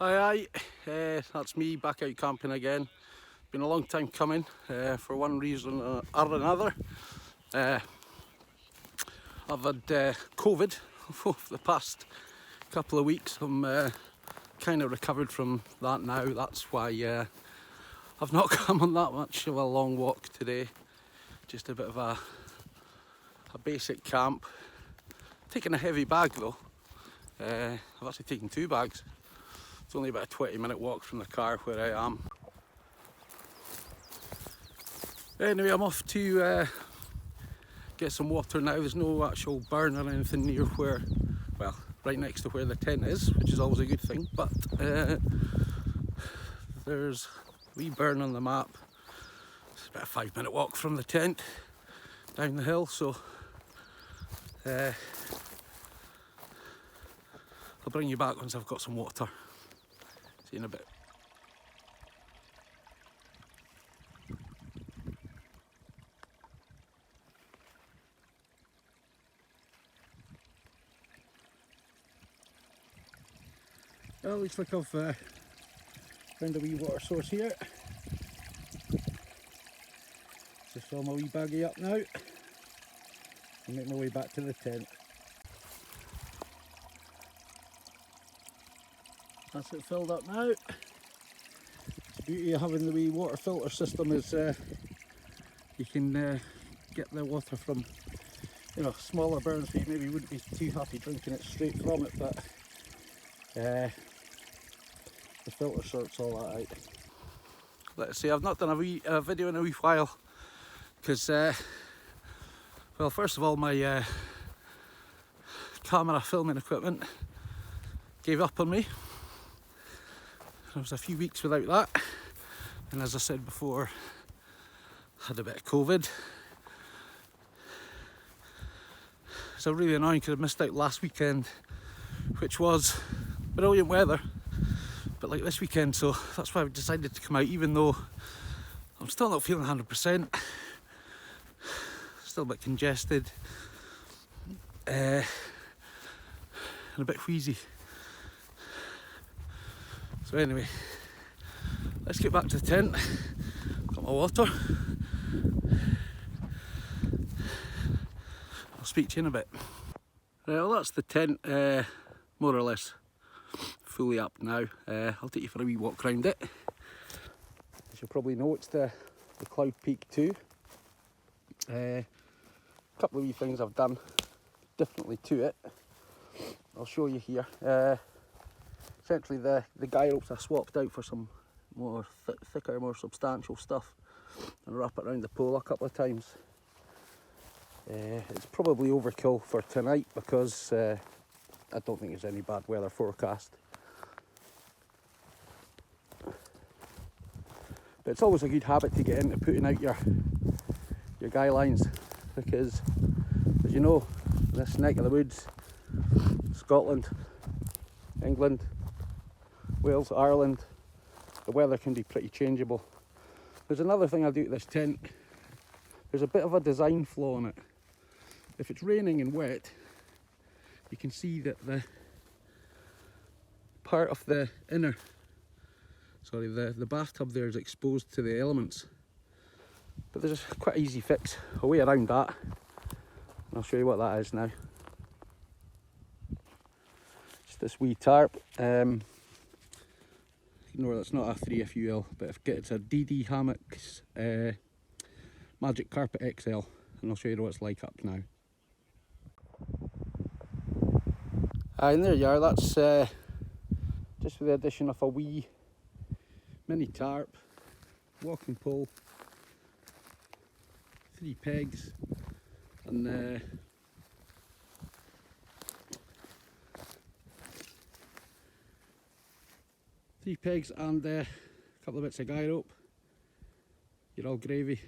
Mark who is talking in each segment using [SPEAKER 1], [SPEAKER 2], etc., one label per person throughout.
[SPEAKER 1] Aye, that's me back out camping again. Been a long time coming, for one reason or another. I've had COVID for the past couple of weeks. I'm kind of recovered from that now. That's why I've not come on that much of a long walk today. Just a bit of a basic camp. Taking a heavy bag though. I've actually taken 2 bags. It's only about a 20-minute walk from the car where I am. Anyway, I'm off to get some water now. There's no actual burn or anything near where, well, right next to where the tent is, which is always a good thing, but there's a wee burn on the map. It's about a 5-minute walk from the tent down the hill, so I'll bring you back once I've got some water. See you in a bit. Well, looks like I've found a wee water source here. Just fill my wee baggie up now and make my way back to the tent. That's it filled up now. The beauty of having the wee water filter system is you can get the water from, you know, smaller burns where you maybe wouldn't be too happy drinking it straight from it, but the filter sorts all that out. Let's see, I've not done a video in a wee while because, well, first of all, my camera filming equipment gave up on me. I was a few weeks without that, and as I said before, had a bit of COVID. So really annoying because I missed out last weekend, which was brilliant weather, but like this weekend, so that's why I decided to come out, even though I'm still not feeling 100%, still a bit congested, and a bit wheezy. So anyway, let's get back to the tent. Got my water. I'll speak to you in a bit. Right, well, that's the tent, more or less fully up now. I'll take you for a wee walk around it. As you probably know, it's the Cloud Peak 2. A couple of wee things I've done differently to it. I'll show you here. Essentially the guy ropes I swapped out for some more thicker, more substantial stuff, and wrap it around the pole a couple of times. It's probably overkill for tonight because I don't think there's any bad weather forecast. But it's always a good habit to get into putting out your guy lines, because as you know, this neck of the woods, Scotland, England, Wales, Ireland, the weather can be pretty changeable. There's another thing I do to this tent. There's a bit of a design flaw in it. If it's raining and wet, you can see that the part of the inner, the bathtub there is exposed to the elements. But there's a quite easy fix, a way around that, and I'll show you what that is now. Just this wee tarp. No, that's not a 3FUL, but it's a DD Hammocks Magic Carpet XL, and I'll show you what it's like up now. And there you are, that's just with the addition of a wee mini tarp, walking pole, 3 pegs, and 3 pegs and a couple of bits of guy rope, you're all gravy.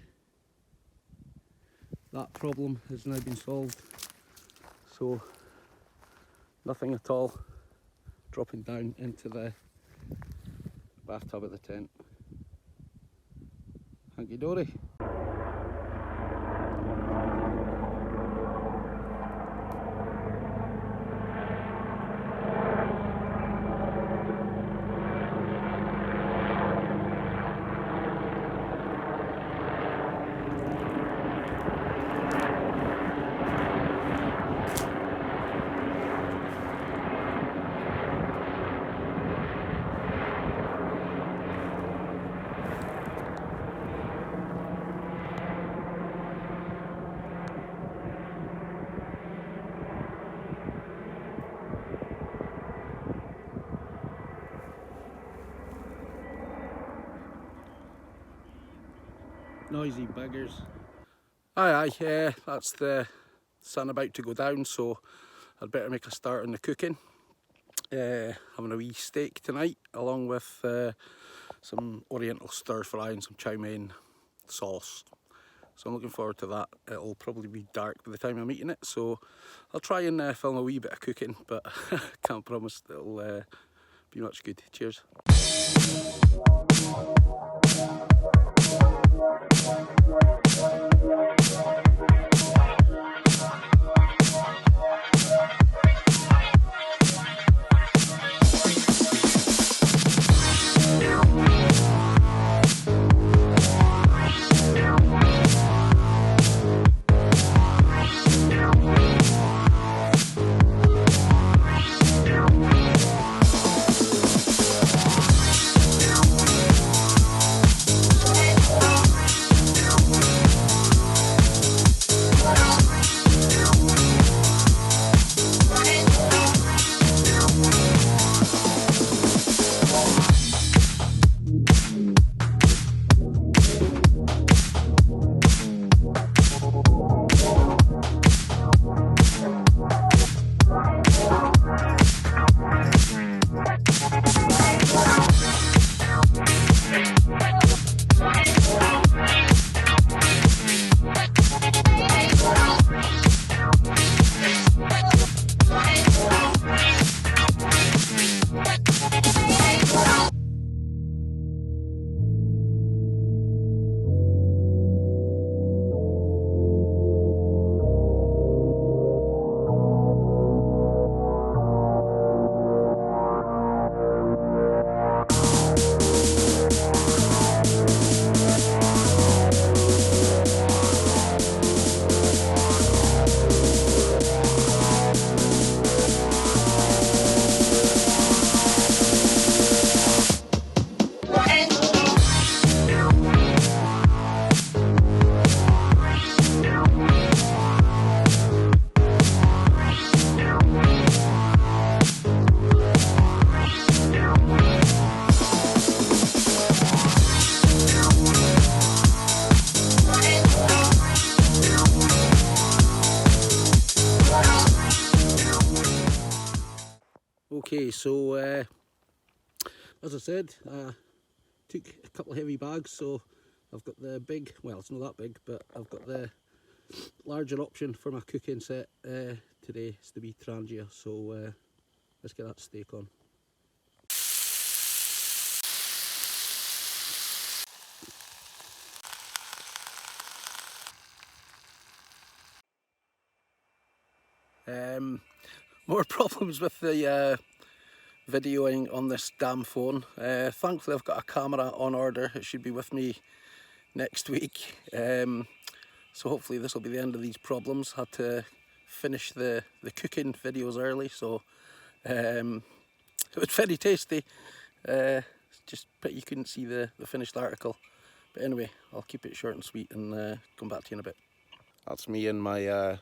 [SPEAKER 1] That problem has now been solved, so nothing at all dropping down into the bathtub of the tent. Hanky dory. Noisy buggers. Aye, that's the sun about to go down, so I'd better make a start on the cooking. Having a wee steak tonight, along with some oriental stir fry and some chow mein sauce. So I'm looking forward to that. It'll probably be dark by the time I'm eating it, so I'll try and film a wee bit of cooking, but can't promise it'll be much good. Cheers. Okay, so as I said, took a couple of heavy bags, so I've got the big, well it's not that big, but I've got the larger option for my cooking set today. It's the wee trangia, so let's get that steak on. More problems with the videoing on this damn phone. Thankfully I've got a camera on order. It should be with me next week, so hopefully this will be the end of these problems. Had to finish the cooking videos early, so it was very tasty. Just pity you couldn't see the finished article, but anyway, I'll keep it short and sweet and come back to you in a bit. That's me in my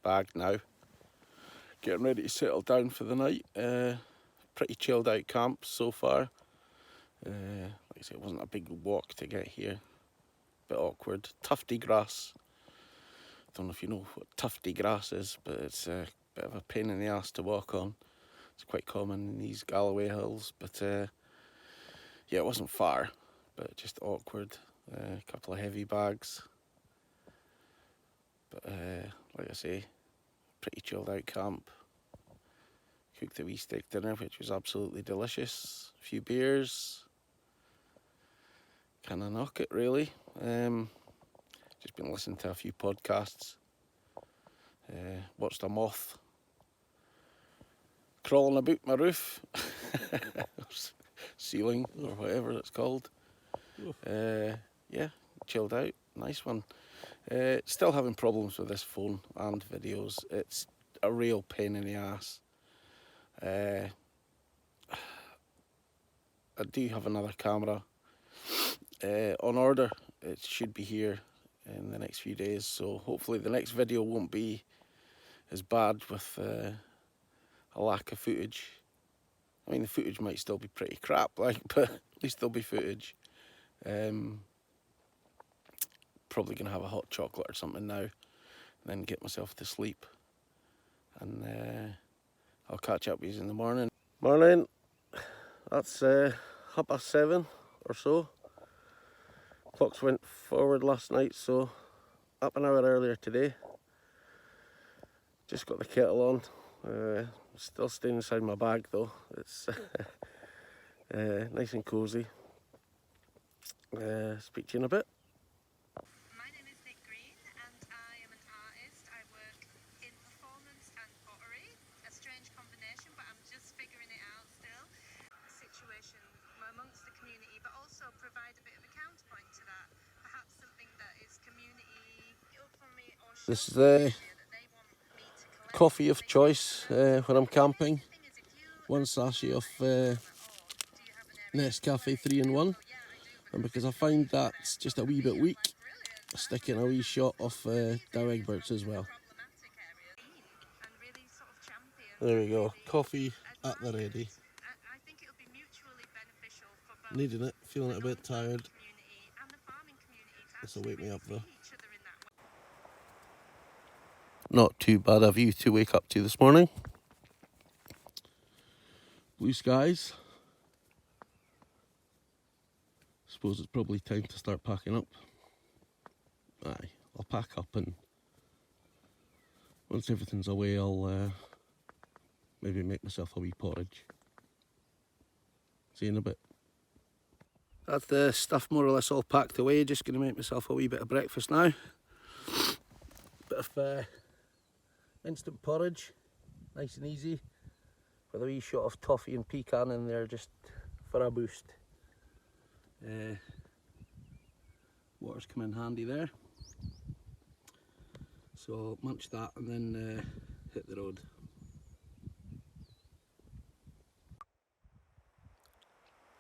[SPEAKER 1] bag now, getting ready to settle down for the night. Pretty chilled out camp so far. Like I said, it wasn't a big walk to get here. Bit awkward. Tufty grass. Don't know if you know what tufty grass is, but it's a bit of a pain in the ass to walk on. It's quite common in these Galloway hills, but yeah, it wasn't far. but just awkward. A couple of heavy bags. But like I say, pretty chilled out camp. Cooked a wee steak dinner, which was absolutely delicious. A few beers. Kind of knock it really. Just been listening to a few podcasts. Watched a moth crawling about my roof. Ceiling or whatever it's called. Yeah, chilled out. Nice one. Still having problems with this phone and videos. It's a real pain in the ass. I do have another camera on order. It should be here in the next few days, so hopefully the next video won't be as bad with a lack of footage. I mean, the footage might still be pretty crap, like, but at least there'll be footage. Probably gonna have a hot chocolate or something now, and then get myself to sleep. And I'll catch up with you in the morning. Morning. That's 7:30 or so. Clocks went forward last night, so up an hour earlier today. Just got the kettle on. Still staying inside my bag though. It's nice and cosy. Speak to you in a bit.
[SPEAKER 2] My name is Nick Green and I am an artist. I work in performance and pottery. A strange combination, but I'm just figuring it out still. A situation amongst the community, but also provide a bit of a counterpoint to that. Perhaps something that is community for me, or
[SPEAKER 1] This is the coffee of choice when I'm camping. One sachet of Nescafe 3-in-1, and because I find that's just a wee bit weak, I stick in a wee shot of Dow Egberts as well. There we go, coffee at the ready. Needing it, feeling a bit tired. This will wake me up though. Not too bad a view to wake up to this morning. Blue skies. Suppose it's probably time to start packing up. Aye, I'll pack up, and once everything's away I'll maybe make myself a wee porridge. See you in a bit. That's the stuff more or less all packed away. Just going to make myself a wee bit of breakfast now. Bit of instant porridge, nice and easy, with a wee shot of toffee and pecan in there just for a boost. Water's come in handy there, so munch that and then hit the road.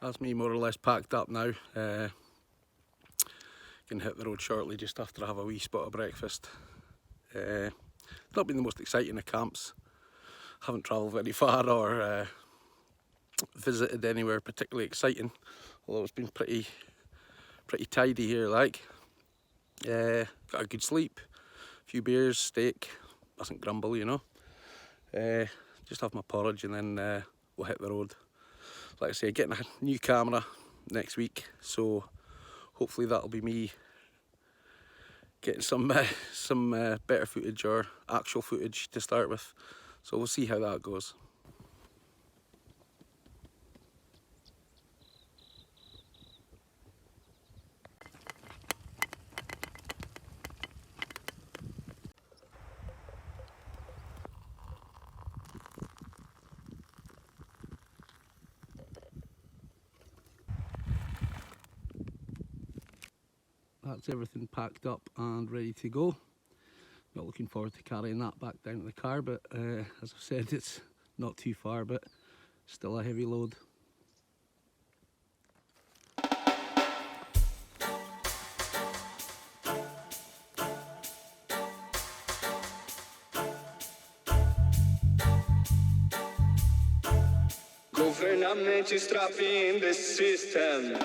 [SPEAKER 1] That's me more or less packed up now. Can hit the road shortly just after I have a wee spot of breakfast. Not been the most exciting of camps. Haven't travelled very far or visited anywhere particularly exciting, although it's been pretty tidy here, like. Got a good sleep, a few beers, steak, mustn't grumble, you know. Just have my porridge and then we'll hit the road. Like I say, getting a new camera next week, so hopefully that'll be me getting some better footage or actual footage to start with. So we'll see how that goes. That's everything packed up and ready to go. Not looking forward to carrying that back down to the car, but as I've said, it's not too far, but still a heavy load.
[SPEAKER 3] Government is trapping the system.